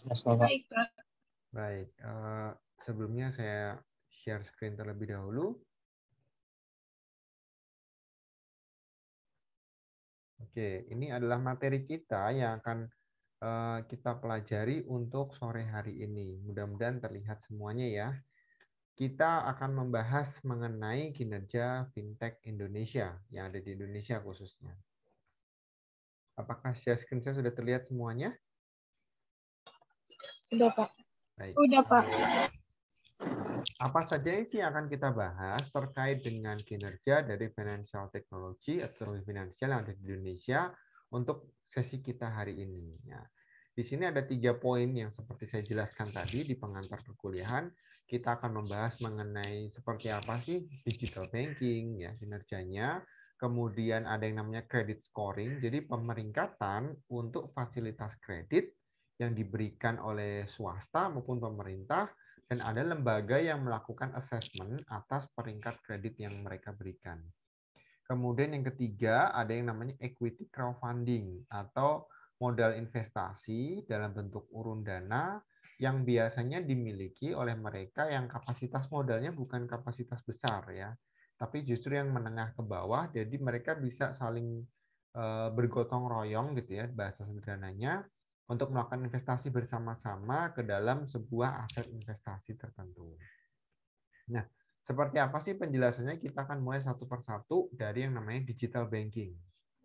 Mas Bapak. Baik, Pak. Baik, sebelumnya saya share screen terlebih dahulu. Oke, ini adalah materi kita yang akan kita pelajari untuk sore hari ini. Mudah-mudahan terlihat semuanya ya. Kita akan membahas mengenai kinerja fintech Indonesia yang ada di Indonesia khususnya. Apakah share screen saya sudah terlihat semuanya? Sudah, Pak. Baik. Udah, Pak. Apa saja sih yang akan kita bahas terkait dengan kinerja dari financial technology atau finansial yang ada di Indonesia untuk sesi kita hari ini. Ya. Di sini ada 3 poin yang seperti saya jelaskan tadi di pengantar perkuliahan. Kita akan membahas mengenai seperti apa sih digital banking, ya kinerjanya. Kemudian ada yang namanya credit scoring, jadi pemeringkatan untuk fasilitas kredit yang diberikan oleh swasta maupun pemerintah, dan ada lembaga yang melakukan assessment atas peringkat kredit yang mereka berikan. Kemudian yang ketiga, ada yang namanya equity crowdfunding atau modal investasi dalam bentuk urun dana yang biasanya dimiliki oleh mereka yang kapasitas modalnya bukan kapasitas besar ya, tapi justru yang menengah ke bawah, jadi mereka bisa saling bergotong royong gitu ya bahasa sederhananya untuk melakukan investasi bersama-sama ke dalam sebuah aset investasi tertentu. Nah, seperti apa sih penjelasannya? Kita akan mulai satu persatu dari yang namanya digital banking.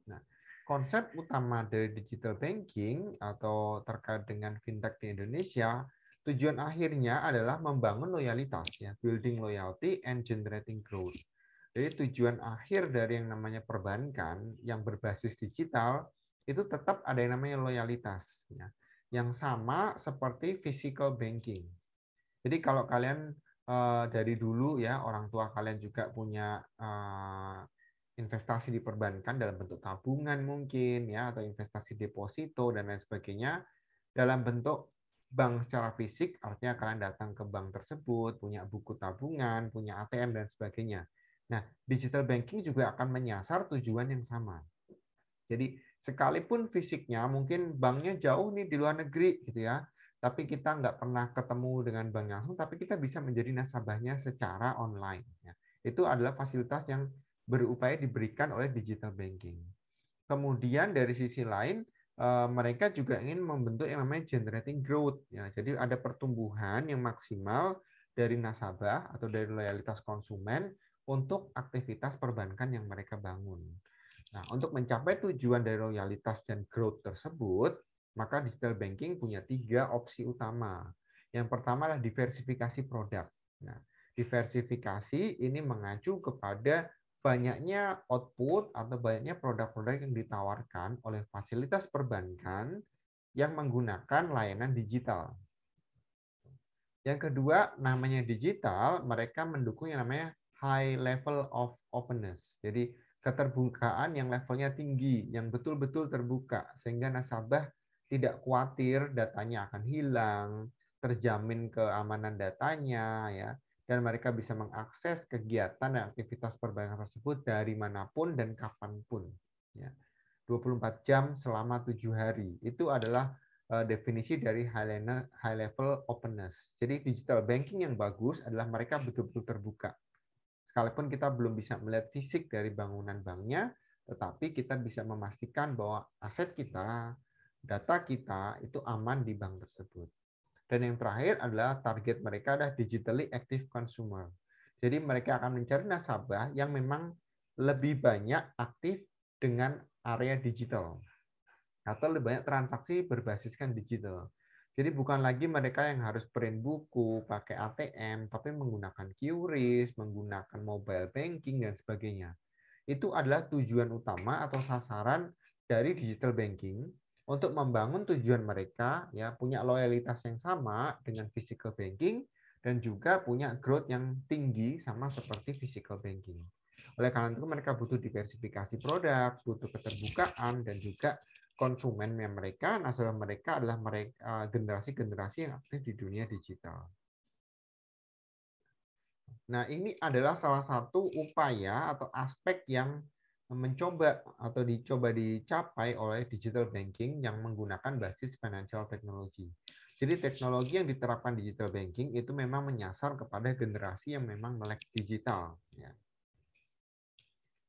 Nah, konsep utama dari digital banking atau terkait dengan fintech di Indonesia, tujuan akhirnya adalah membangun loyalitas ya, building loyalty and generating growth. Jadi tujuan akhir dari yang namanya perbankan yang berbasis digital itu tetap ada yang namanya loyalitas ya, yang sama seperti physical banking. Jadi kalau kalian dari dulu ya orang tua kalian juga punya investasi di perbankan dalam bentuk tabungan mungkin ya atau investasi deposito dan lain sebagainya dalam bentuk bank secara fisik, artinya kalian datang ke bank tersebut punya buku tabungan, punya ATM dan sebagainya. Nah, digital banking juga akan menyasar tujuan yang sama. Jadi sekalipun fisiknya mungkin banknya jauh nih di luar negeri gitu ya, tapi kita nggak pernah ketemu dengan bank langsung, tapi kita bisa menjadi nasabahnya secara online. Ya. Itu adalah fasilitas yang berupaya diberikan oleh digital banking. Kemudian dari sisi lain, mereka juga ingin membentuk yang namanya generating growth. Ya. Jadi ada pertumbuhan yang maksimal dari nasabah atau dari loyalitas konsumen untuk aktivitas perbankan yang mereka bangun. Nah, untuk mencapai tujuan dari loyalitas dan growth tersebut, maka digital banking punya 3 opsi utama. Yang pertama adalah diversifikasi produk. Nah, diversifikasi ini mengacu kepada banyaknya output atau banyaknya produk-produk yang ditawarkan oleh fasilitas perbankan yang menggunakan layanan digital. Yang kedua, namanya digital, mereka mendukung yang namanya high level of openness. Jadi keterbukaan yang levelnya tinggi, yang betul-betul terbuka, sehingga nasabah tidak khawatir datanya akan hilang, terjamin keamanan datanya, ya, dan mereka bisa mengakses kegiatan dan aktivitas perbankan tersebut dari manapun dan kapanpun. Ya. 24 jam selama 7 hari. Itu adalah definisi dari high level openness. Jadi digital banking yang bagus adalah mereka betul-betul terbuka. Sekalipun kita belum bisa melihat fisik dari bangunan banknya, tetapi kita bisa memastikan bahwa aset kita, data kita itu aman di bank tersebut. Dan yang terakhir adalah target mereka adalah digitally active consumer. Jadi mereka akan mencari nasabah yang memang lebih banyak aktif dengan area digital atau lebih banyak transaksi berbasiskan digital. Jadi bukan lagi mereka yang harus print buku, pakai ATM, tapi menggunakan QRIS, menggunakan mobile banking, dan sebagainya. Itu adalah tujuan utama atau sasaran dari digital banking untuk membangun tujuan mereka, ya punya loyalitas yang sama dengan physical banking, dan juga punya growth yang tinggi sama seperti physical banking. Oleh karena itu mereka butuh diversifikasi produk, butuh keterbukaan, dan juga konsumennya mereka, nasabah mereka adalah mereka generasi-generasi yang aktif di dunia digital. Nah, ini adalah salah satu upaya atau aspek yang mencoba atau dicapai oleh digital banking yang menggunakan basis financial technology. Jadi teknologi yang diterapkan digital banking itu memang menyasar kepada generasi yang memang melek digital. Ya.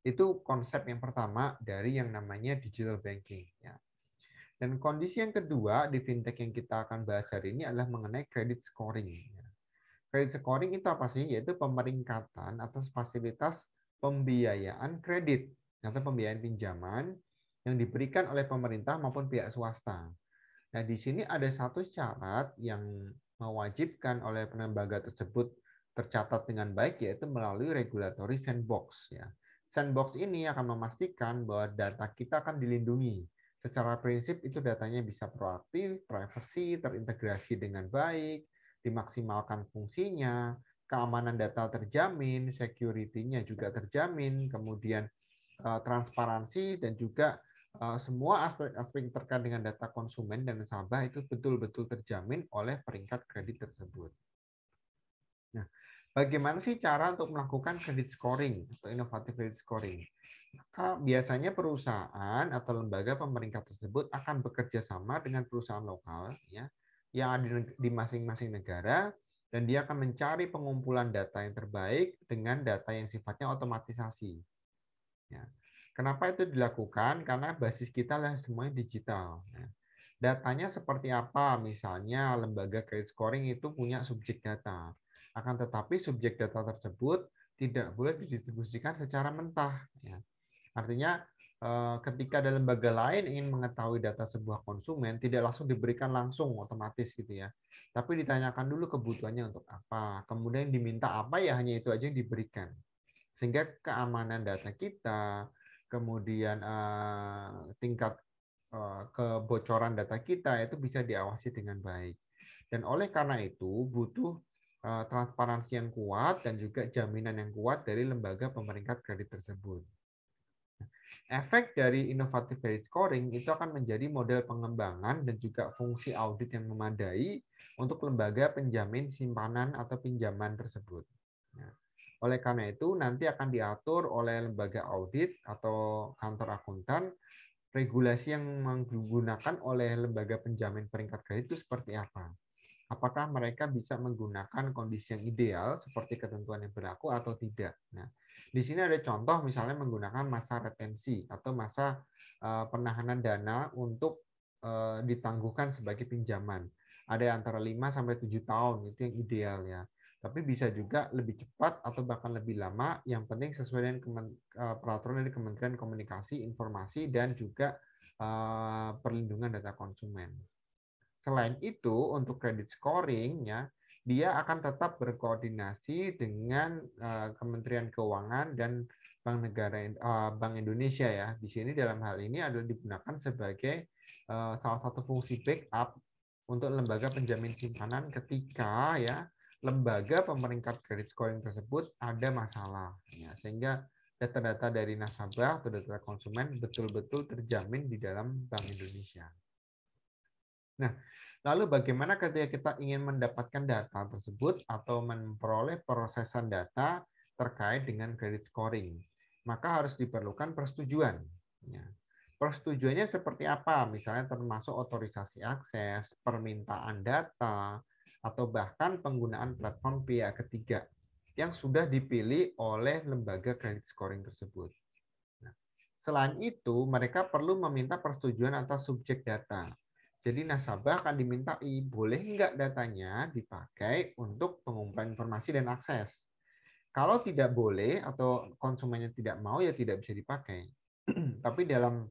Itu konsep yang pertama dari yang namanya digital banking. Ya. Dan kondisi yang kedua di fintech yang kita akan bahas hari ini adalah mengenai credit scoring. Ya. Credit scoring itu apa sih? Yaitu pemeringkatan atas fasilitas pembiayaan kredit atau pembiayaan pinjaman yang diberikan oleh pemerintah maupun pihak swasta. Nah, di sini ada satu syarat yang mewajibkan oleh lembaga tersebut tercatat dengan baik, yaitu melalui regulatory sandbox. Ya. Sandbox ini akan memastikan bahwa data kita akan dilindungi. Secara prinsip itu datanya bisa proaktif, privacy, terintegrasi dengan baik, dimaksimalkan fungsinya, keamanan data terjamin, security-nya juga terjamin, kemudian transparansi dan juga semua aspek-aspek terkait dengan data konsumen dan nasabah itu betul-betul terjamin oleh peringkat kredit tersebut. Nah, bagaimana sih cara untuk melakukan credit scoring atau inovatif credit scoring? Maka biasanya perusahaan atau lembaga pemeringkat tersebut akan bekerja sama dengan perusahaan lokal ya yang ada di masing-masing negara, dan dia akan mencari pengumpulan data yang terbaik dengan data yang sifatnya otomatisasi. Ya. Kenapa itu dilakukan? Karena basis kita lah semuanya digital. Ya. Datanya seperti apa? Misalnya lembaga credit scoring itu punya subjek data. Akan tetapi subjek data tersebut tidak boleh didistribusikan secara mentah. Ya. Artinya ketika ada lembaga lain ingin mengetahui data sebuah konsumen, tidak langsung diberikan langsung otomatis gitu ya. Tapi ditanyakan dulu kebutuhannya untuk apa. Kemudian diminta apa ya hanya itu aja yang diberikan. Sehingga keamanan data kita, kemudian tingkat kebocoran data kita itu bisa diawasi dengan baik. Dan oleh karena itu butuh transparansi yang kuat dan juga jaminan yang kuat dari lembaga pemeringkat kredit tersebut. Efek dari inovatif credit scoring itu akan menjadi model pengembangan dan juga fungsi audit yang memadai untuk lembaga penjamin simpanan atau pinjaman tersebut. Nah, oleh karena itu, nanti akan diatur oleh lembaga audit atau kantor akuntan regulasi yang menggunakan oleh lembaga penjamin peringkat kredit itu seperti apa. Apakah mereka bisa menggunakan kondisi yang ideal seperti ketentuan yang berlaku atau tidak. Nah, di sini ada contoh misalnya menggunakan masa retensi atau masa penahanan dana untuk ditangguhkan sebagai pinjaman. Ada antara 5 sampai 7 tahun itu yang ideal ya. Tapi bisa juga lebih cepat atau bahkan lebih lama, yang penting sesuai dengan peraturan dari Kementerian Komunikasi, Informasi dan juga perlindungan data konsumen. Selain itu, untuk credit scoring ya, dia akan tetap berkoordinasi dengan Kementerian Keuangan dan Bank Indonesia ya. Di sini dalam hal ini adalah digunakan sebagai salah satu fungsi backup untuk lembaga penjamin simpanan ketika ya lembaga pemeringkat credit scoring tersebut ada masalah ya, sehingga data-data dari nasabah atau data konsumen betul-betul terjamin di dalam Bank Indonesia. Nah, lalu bagaimana ketika kita ingin mendapatkan data tersebut atau memperoleh prosesan data terkait dengan credit scoring? Maka harus diperlukan persetujuan. Ya. Persetujuannya seperti apa? Misalnya termasuk otorisasi akses, permintaan data, atau bahkan penggunaan platform pihak ketiga yang sudah dipilih oleh lembaga credit scoring tersebut. Nah, selain itu, mereka perlu meminta persetujuan atas subjek data. Jadi nasabah akan dimintai, boleh nggak datanya dipakai untuk pengumpulan informasi dan akses. Kalau tidak boleh atau konsumennya tidak mau, ya tidak bisa dipakai. Tapi dalam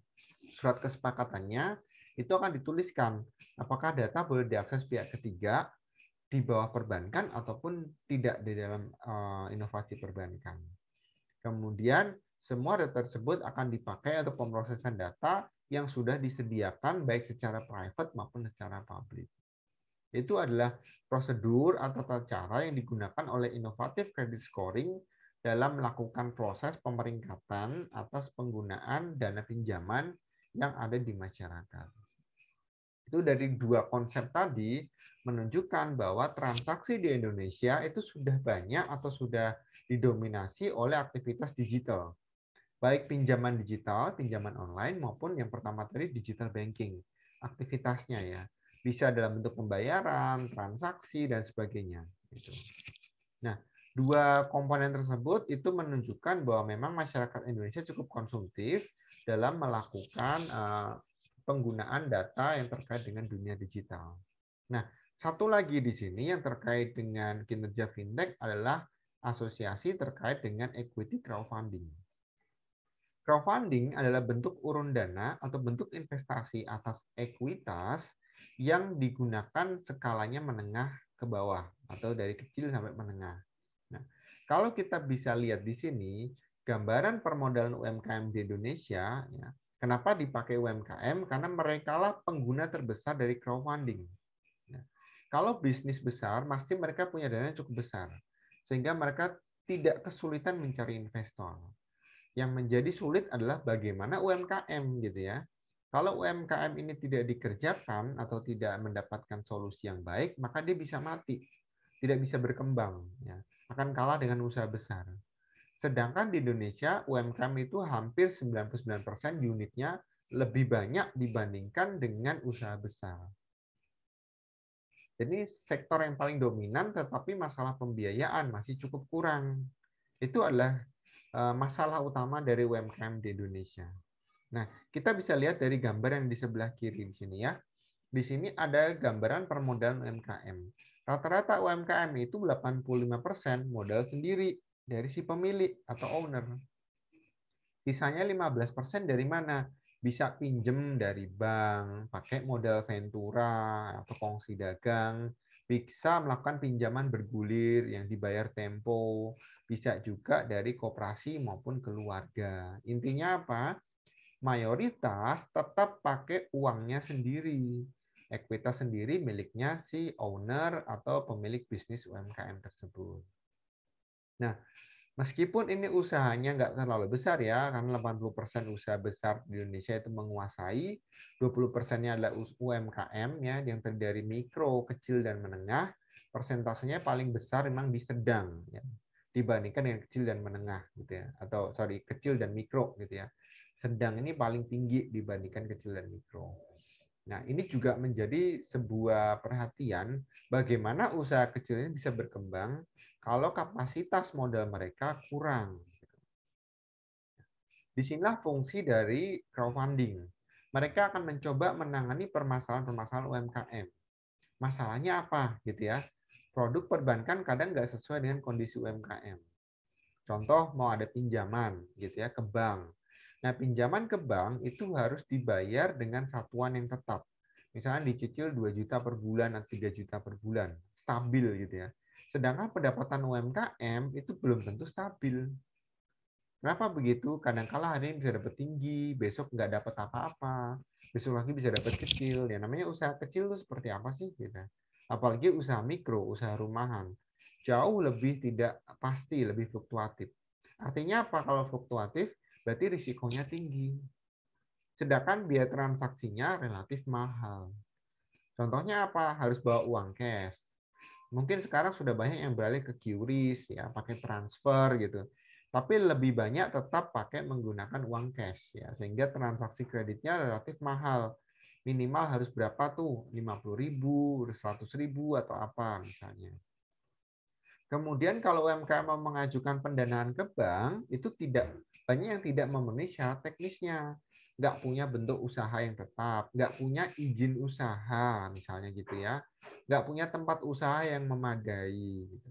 surat kesepakatannya, itu akan dituliskan apakah data boleh diakses pihak ketiga di bawah perbankan ataupun tidak di dalam inovasi perbankan. Kemudian semua data tersebut akan dipakai untuk pemrosesan data yang sudah disediakan baik secara private maupun secara publik. Itu adalah prosedur atau tata cara yang digunakan oleh inovatif credit scoring dalam melakukan proses pemeringkatan atas penggunaan dana pinjaman yang ada di masyarakat. Itu dari dua konsep tadi menunjukkan bahwa transaksi di Indonesia itu sudah banyak atau sudah didominasi oleh aktivitas digital. baik pinjaman digital, pinjaman online, maupun yang pertama tadi digital banking, aktivitasnya ya. Bisa dalam bentuk pembayaran, transaksi, dan sebagainya. Gitu. Nah, dua komponen tersebut itu menunjukkan bahwa memang masyarakat Indonesia cukup konsumtif dalam melakukan penggunaan data yang terkait dengan dunia digital. Nah, satu lagi di sini yang terkait dengan kinerja fintech adalah asosiasi terkait dengan equity crowdfunding. Crowdfunding adalah bentuk urun dana atau bentuk investasi atas ekuitas yang digunakan skalanya menengah ke bawah atau dari kecil sampai menengah. Nah, kalau kita bisa lihat di sini gambaran permodalan UMKM di Indonesia, ya, kenapa dipakai UMKM? Karena mereka lah pengguna terbesar dari crowdfunding. Nah, kalau bisnis besar, pasti mereka punya dana yang cukup besar, sehingga mereka tidak kesulitan mencari investor. Yang menjadi sulit adalah bagaimana UMKM gitu ya. Kalau UMKM ini tidak dikerjakan atau tidak mendapatkan solusi yang baik, maka dia bisa mati, tidak bisa berkembang, ya. Akan kalah dengan usaha besar. Sedangkan di Indonesia UMKM itu hampir 99% unitnya lebih banyak dibandingkan dengan usaha besar. Jadi sektor yang paling dominan, tetapi masalah pembiayaan masih cukup kurang. Itu adalah masalah utama dari UMKM di Indonesia. Nah, kita bisa lihat dari gambar yang di sebelah kiri di sini ya. Di sini ada gambaran permodalan UMKM. Rata-rata UMKM itu 85% modal sendiri dari si pemilik atau owner. Sisanya 15% dari mana? Bisa pinjem dari bank, pakai modal ventura atau kongsi dagang, bisa melakukan pinjaman bergulir yang dibayar tempo, bisa juga dari koperasi maupun keluarga. Intinya apa? Mayoritas tetap pakai uangnya sendiri. Ekuitas sendiri miliknya si owner atau pemilik bisnis UMKM tersebut. Nah, meskipun ini usahanya nggak terlalu besar ya, karena 80% usaha besar di Indonesia itu menguasai, 20%-nya adalah UMKM ya, yang terdiri dari mikro, kecil, dan menengah, persentasenya paling besar memang di sedang ya, dibandingkan dengan kecil dan menengah gitu ya, atau sorry kecil dan mikro gitu ya. Sedang ini paling tinggi dibandingkan kecil dan mikro. Nah, ini juga menjadi sebuah perhatian bagaimana usaha kecil ini bisa berkembang kalau kapasitas modal mereka kurang. Disinilah fungsi dari crowdfunding. Mereka akan mencoba menangani permasalahan-permasalahan UMKM. Masalahnya apa gitu ya? Produk perbankan kadang nggak sesuai dengan kondisi UMKM. Contoh mau ada pinjaman gitu ya ke bank. Nah, pinjaman ke bank itu harus dibayar dengan satuan yang tetap. Misalnya dicicil 2 juta per bulan atau 3 juta per bulan, stabil gitu ya. Sedangkan pendapatan UMKM itu belum tentu stabil. Kenapa begitu? Kadang-kala hari ini bisa dapat tinggi, besok nggak dapat apa-apa, besok lagi bisa dapat kecil. Ya namanya usaha kecil itu seperti apa sih? Gitu. Apalagi usaha mikro, usaha rumahan. Jauh lebih tidak pasti, lebih fluktuatif. Artinya apa kalau fluktuatif? Berarti risikonya tinggi. Sedangkan biaya transaksinya relatif mahal. Contohnya apa? Harus bawa uang cash. Mungkin sekarang sudah banyak yang beralih ke QRIS, ya, pakai transfer gitu. Tapi lebih banyak tetap pakai menggunakan uang cash, ya, sehingga transaksi kreditnya relatif mahal. Minimal harus berapa tuh? 50.000, 100.000 atau apa misalnya. Kemudian kalau UMKM mau mengajukan pendanaan ke bank, itu tidak banyak yang tidak memenuhi syarat teknisnya. Nggak punya bentuk usaha yang tetap, nggak punya izin usaha misalnya gitu ya. Nggak punya tempat usaha yang memadai. Gitu.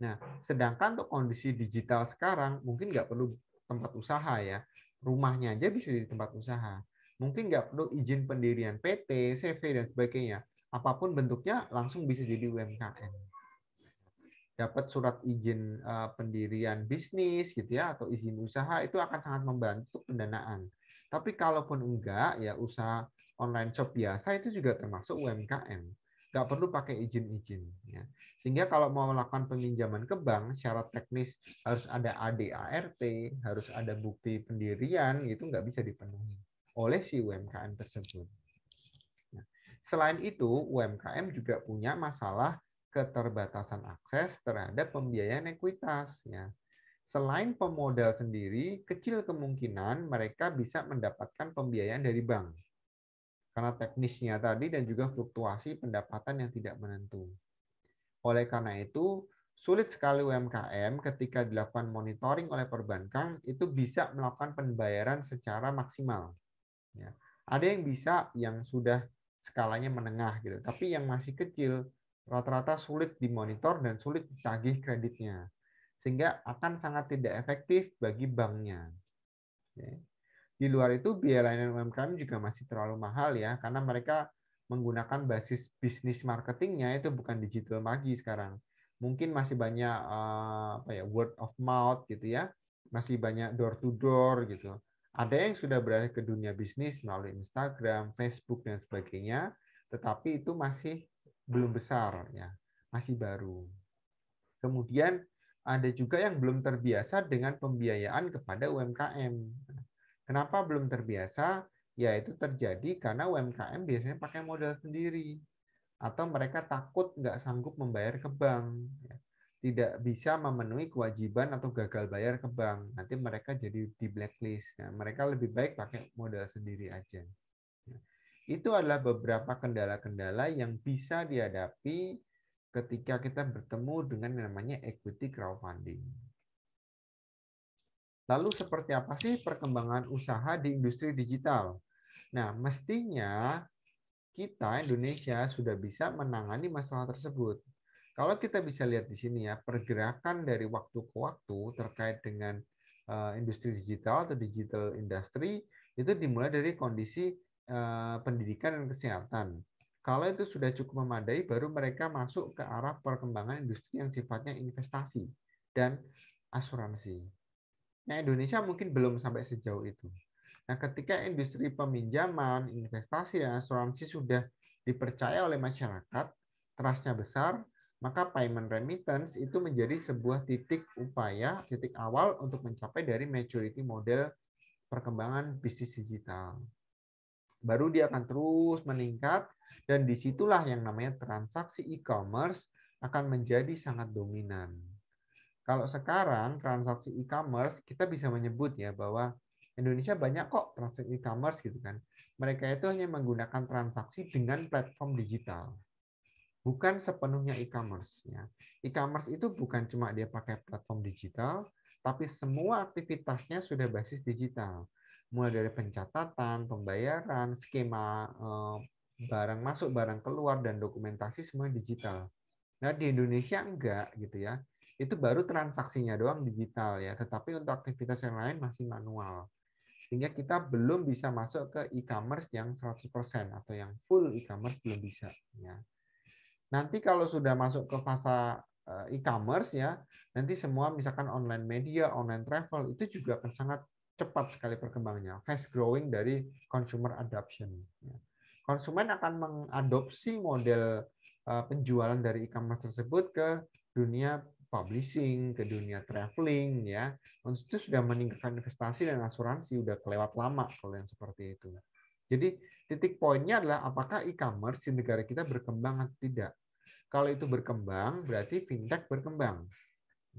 Nah, sedangkan untuk kondisi digital sekarang, mungkin nggak perlu tempat usaha ya. Rumahnya aja bisa jadi tempat usaha. Mungkin nggak perlu izin pendirian PT, CV, dan sebagainya. Apapun bentuknya langsung bisa jadi UMKM. Dapat surat izin pendirian bisnis gitu ya atau izin usaha itu akan sangat membantu pendanaan. Tapi kalaupun enggak ya usaha online shop biasa itu juga termasuk UMKM. Nggak perlu pakai izin-izin ya. Sehingga kalau mau melakukan peminjaman ke bank syarat teknis harus ada ADART, harus ada bukti pendirian itu nggak bisa dipenuhi oleh si UMKM tersebut. Nah, selain itu UMKM juga punya masalah keterbatasan akses terhadap pembiayaan ekuitas ya. Selain pemodal sendiri, kecil kemungkinan mereka bisa mendapatkan pembiayaan dari bank. Karena teknisnya tadi dan juga fluktuasi pendapatan yang tidak menentu. Oleh karena itu, sulit sekali UMKM ketika dilakukan monitoring oleh perbankan itu bisa melakukan pembayaran secara maksimal. Ya. Ada yang bisa yang sudah skalanya menengah gitu, tapi yang masih kecil rata-rata sulit dimonitor dan sulit ditagih kreditnya, sehingga akan sangat tidak efektif bagi banknya. Ya. Di luar itu biaya layanan UMKM juga masih terlalu mahal ya, karena mereka menggunakan basis bisnis marketingnya itu bukan digital lagi sekarang. Mungkin masih banyak word of mouth gitu ya, masih banyak door to door gitu. Ada yang sudah beralih ke dunia bisnis melalui Instagram, Facebook dan sebagainya, tetapi itu masih belum besar ya, masih baru. Kemudian ada juga yang belum terbiasa dengan pembiayaan kepada UMKM. Kenapa belum terbiasa? Ya itu terjadi karena UMKM biasanya pakai modal sendiri atau mereka takut nggak sanggup membayar ke bank, tidak bisa memenuhi kewajiban atau gagal bayar ke bank. Nanti mereka jadi di blacklist. Nah, mereka lebih baik pakai modal sendiri aja. Itu adalah beberapa kendala-kendala yang bisa dihadapi ketika kita bertemu dengan yang namanya equity crowdfunding. Lalu seperti apa sih perkembangan usaha di industri digital? Nah, mestinya kita Indonesia sudah bisa menangani masalah tersebut. Kalau kita bisa lihat di sini ya, pergerakan dari waktu ke waktu terkait dengan industri digital atau digital industry itu dimulai dari kondisi pendidikan dan kesehatan. Kalau itu sudah cukup memadai, baru mereka masuk ke arah perkembangan industri yang sifatnya investasi dan asuransi. Nah, Indonesia mungkin belum sampai sejauh itu. Nah, ketika industri peminjaman, investasi, dan asuransi sudah dipercaya oleh masyarakat, trust-nya besar, maka payment remittance itu menjadi sebuah titik upaya, titik awal untuk mencapai dari maturity model perkembangan bisnis digital. Baru dia akan terus meningkat, dan disitulah yang namanya transaksi e-commerce akan menjadi sangat dominan. Kalau sekarang transaksi e-commerce kita bisa menyebut ya bahwa Indonesia banyak kok transaksi e-commerce gitu kan. Mereka itu hanya menggunakan transaksi dengan platform digital. Bukan sepenuhnya e-commerce ya. E-commerce itu bukan cuma dia pakai platform digital, tapi semua aktivitasnya sudah basis digital. Mulai dari pencatatan, pembayaran, skema barang masuk, barang keluar, dan dokumentasi semua digital. Nah, di Indonesia enggak gitu ya. Itu baru transaksinya doang digital ya, tetapi untuk aktivitas yang lain masih manual. Sehingga kita belum bisa masuk ke e-commerce yang 100% atau yang full e-commerce belum bisa ya. Nanti kalau sudah masuk ke fase e-commerce ya, nanti semua misalkan online media, online travel itu juga akan sangat cepat sekali perkembangannya, fast growing dari consumer adoption. Konsumen akan mengadopsi model penjualan dari e-commerce tersebut ke dunia publishing, ke dunia traveling ya. Itu sudah meningkatkan investasi dan asuransi, udah kelewat lama kalau yang seperti itu. Jadi titik poinnya adalah apakah e-commerce di negara kita berkembang atau tidak. Kalau itu berkembang, berarti fintech berkembang.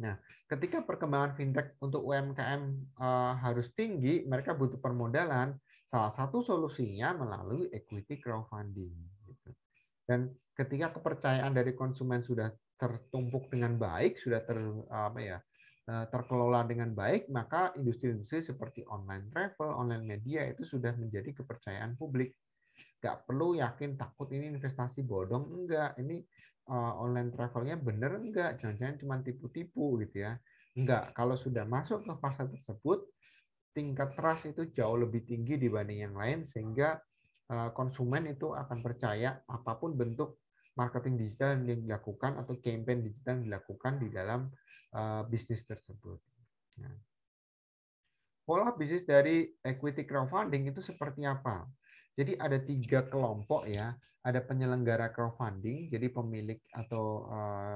Nah, ketika perkembangan fintech untuk UMKM harus tinggi, mereka butuh permodalan. Salah satu solusinya melalui equity crowdfunding. Dan ketika kepercayaan dari konsumen sudah tertumpuk dengan baik, sudah terkelola dengan baik, maka industri-industri seperti online travel, online media itu sudah menjadi kepercayaan publik. Nggak perlu yakin takut ini investasi bodong, enggak. Ini online travelnya bener enggak, jangan-jangan cuma tipu-tipu gitu ya. Enggak, kalau sudah masuk ke fase tersebut, tingkat trust itu jauh lebih tinggi dibanding yang lain, sehingga konsumen itu akan percaya apapun bentuk marketing digital yang dilakukan atau campaign digital yang dilakukan di dalam bisnis tersebut. Nah, pola bisnis dari equity crowdfunding itu seperti apa? Jadi ada 3 kelompok ya. Ada penyelenggara crowdfunding, jadi pemilik atau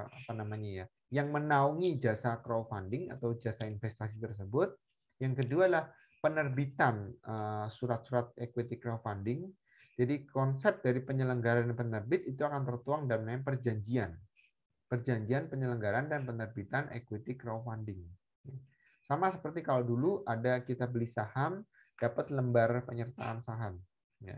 apa namanya ya, yang menaungi jasa crowdfunding atau jasa investasi tersebut. Yang kedua adalah penerbitan surat-surat equity crowdfunding. Jadi konsep dari penyelenggara dan penerbit itu akan tertuang dalam namanya perjanjian. Perjanjian penyelenggaraan dan penerbitan equity crowdfunding. Sama seperti kalau dulu ada kita beli saham, dapat lembar penyertaan saham. Ya.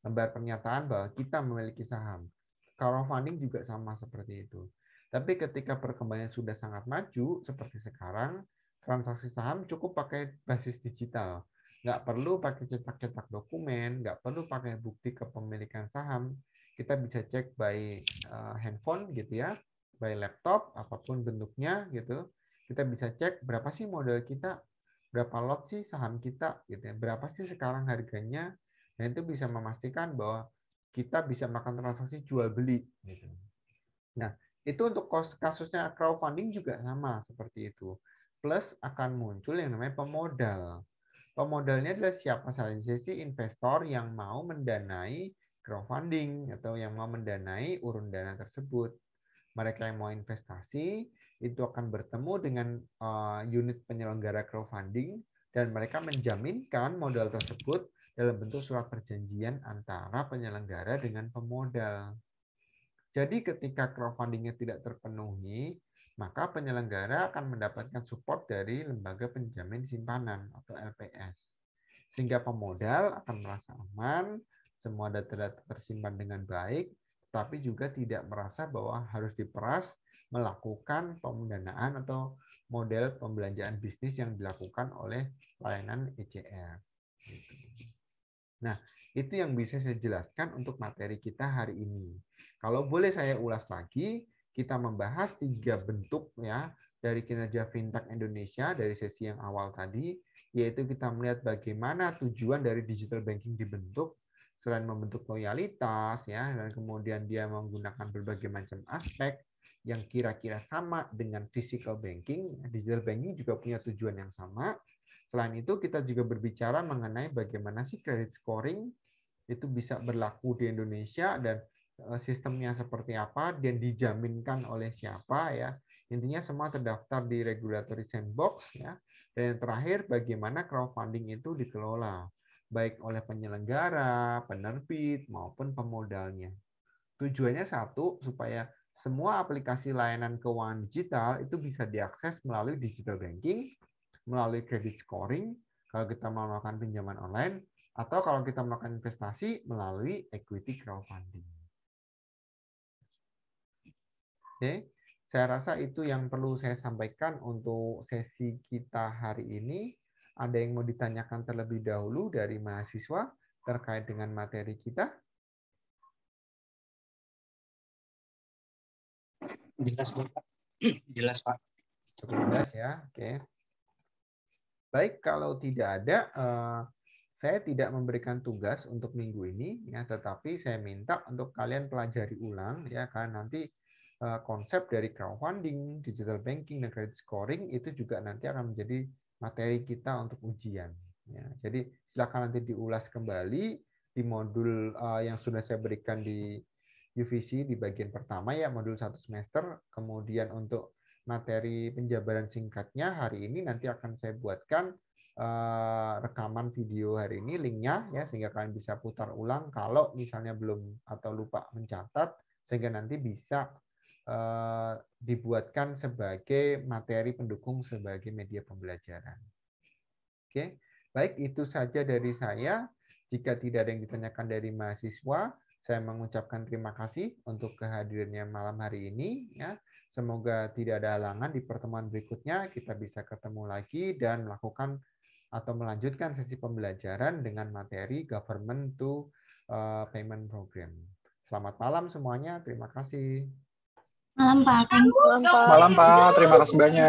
Lembar pernyataan bahwa kita memiliki saham. Crowdfunding juga sama seperti itu. Tapi ketika perkembangan sudah sangat maju, seperti sekarang, transaksi saham cukup pakai basis digital. Nggak perlu pakai cetak-cetak dokumen, nggak perlu pakai bukti kepemilikan saham. Kita bisa cek by handphone gitu ya, by laptop, apapun bentuknya gitu. Kita bisa cek berapa sih modal kita, berapa lot sih saham kita, gitu ya. Berapa sih sekarang harganya, dan itu bisa memastikan bahwa kita bisa melakukan transaksi jual beli. Gitu. Nah, itu untuk kasusnya crowdfunding juga sama seperti itu. Plus akan muncul yang namanya pemodal. Pemodalnya adalah siapa saja sih investor yang mau mendanai crowdfunding atau yang mau mendanai urun dana tersebut. Mereka yang mau investasi itu akan bertemu dengan unit penyelenggara crowdfunding dan mereka menjaminkan modal tersebut dalam bentuk surat perjanjian antara penyelenggara dengan pemodal. Jadi ketika crowdfundingnya tidak terpenuhi, maka penyelenggara akan mendapatkan support dari lembaga penjamin simpanan atau LPS. Sehingga pemodal akan merasa aman, semua data-data tersimpan dengan baik, tapi juga tidak merasa bahwa harus diperas melakukan pemendanaan atau model pembelanjaan bisnis yang dilakukan oleh layanan ECR. Nah, itu yang bisa saya jelaskan untuk materi kita hari ini. Kalau boleh saya ulas lagi, kita membahas 3 bentuk ya dari kinerja fintech Indonesia dari sesi yang awal tadi, yaitu kita melihat bagaimana tujuan dari digital banking dibentuk, selain membentuk loyalitas ya, dan kemudian dia menggunakan berbagai macam aspek yang kira-kira sama dengan physical banking, digital banking juga punya tujuan yang sama. Selain itu kita juga berbicara mengenai bagaimana sih credit scoring itu bisa berlaku di Indonesia dan sistemnya seperti apa dan dijaminkan oleh siapa ya. Intinya semua terdaftar di regulatory sandbox ya. Dan yang terakhir bagaimana crowdfunding itu dikelola baik oleh penyelenggara, penerbit maupun pemodalnya. Tujuannya satu, supaya semua aplikasi layanan keuangan digital itu bisa diakses melalui digital banking, melalui credit scoring, kalau kita mau melakukan pinjaman online, atau kalau kita melakukan investasi melalui equity crowdfunding. Oke, saya rasa itu yang perlu saya sampaikan untuk sesi kita hari ini. Ada yang mau ditanyakan terlebih dahulu dari mahasiswa terkait dengan materi kita? Jelas, Pak. Jelas, Pak. Cukup jelas ya. Oke. Baik, kalau tidak ada, saya tidak memberikan tugas untuk minggu ini, ya, tetapi saya minta untuk kalian pelajari ulang, ya, karena nanti konsep dari crowdfunding, digital banking, dan credit scoring itu juga nanti akan menjadi materi kita untuk ujian. Ya. Jadi silakan nanti diulas kembali di modul yang sudah saya berikan di UVC di bagian pertama ya, modul 1 semester. Kemudian untuk materi penjabaran singkatnya hari ini nanti akan saya buatkan rekaman video hari ini linknya ya sehingga kalian bisa putar ulang kalau misalnya belum atau lupa mencatat sehingga nanti bisa dibuatkan sebagai materi pendukung sebagai media pembelajaran. Oke, baik itu saja dari saya. Jika tidak ada yang ditanyakan dari mahasiswa, saya mengucapkan terima kasih untuk kehadirannya malam hari ini. Ya, semoga tidak ada halangan di pertemuan berikutnya kita bisa ketemu lagi dan melakukan atau melanjutkan sesi pembelajaran dengan materi Government to Payment Program. Selamat malam semuanya. Terima kasih. Malam Pak. Malam Pak. Malam Pak, terima kasih banyak.